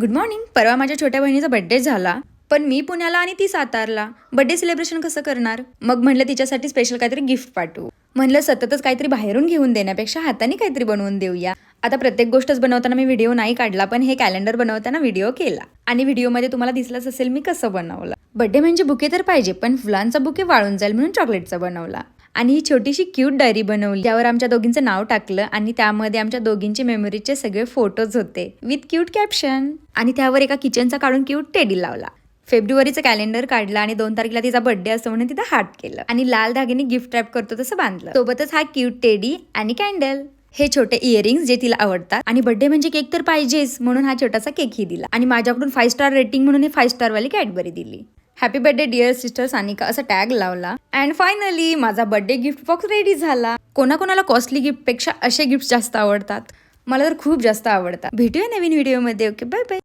Good morning. परवा माझ्या छोट्या बहिणीचा बर्थडे झाला, पण मी पुण्याला आणि ती सातारला. बर्थडे सेलिब्रेशन कसं करणार? मग म्हणलं तिच्यासाठी स्पेशल काहीतरी गिफ्ट पाठवू. म्हणलं सततच काहीतरी बाहेरून घेऊन देण्यापेक्षा हाताने काहीतरी बनवून देऊया. आता प्रत्येक गोष्टच बनवताना मी व्हिडिओ नाही काढला, पण हे कॅलेंडर बनवताना व्हिडिओ केला आणि व्हिडिओमध्ये तुम्हाला दिसलंच असेल मी कसं बनवलं. बर्थडे म्हणजे बुके तर पाहिजे, पण फुलांचा बुके वाळून जाईल म्हणून चॉकलेटचा बनवला. आणि ही छोटीशी क्यूट डायरी बनवली, त्यावर आमच्या दोघींचं नाव टाकलं आणि त्यामध्ये आमच्या दोघींचे मेमरीचे सगळे फोटोज होते विथ क्यूट कॅप्शन. आणि त्यावर एका किचनचा काढून क्यूट टेडी लावला. फेब्रुवारीचं कॅलेंडर काढलं आणि 2 तारखेला तिचा बर्थडे असतो म्हणून तिथं हार्ट केलं आणि लाल धाग्याने गिफ्ट रॅप करतो तसं बांधलं. सोबतच हा क्यूट टेडी आणि कॅन्डल, हे छोटे इयरिंग्स जे तिला आवडतात. आणि बर्थडे म्हणजे केक तर पाहिजेच म्हणून हा छोटासा केकही दिला. आणि माझ्याकडून 5 स्टार रेटिंग म्हणून हे 5 स्टार वाली कॅडबरी दिली. Happy birthday dear sister Sanika असं टॅग लावला. अँड फायनली माझा बर्थडे गिफ्ट बॉक्स रेडी झाला. कोणाकोणाला कॉस्टली गिफ्ट पेक्षा असे गिफ्ट जास्त आवडतात. मला तर खूप जास्त आवडतात. भेटूया नवीन व्हिडिओमध्ये. Okay, bye bye.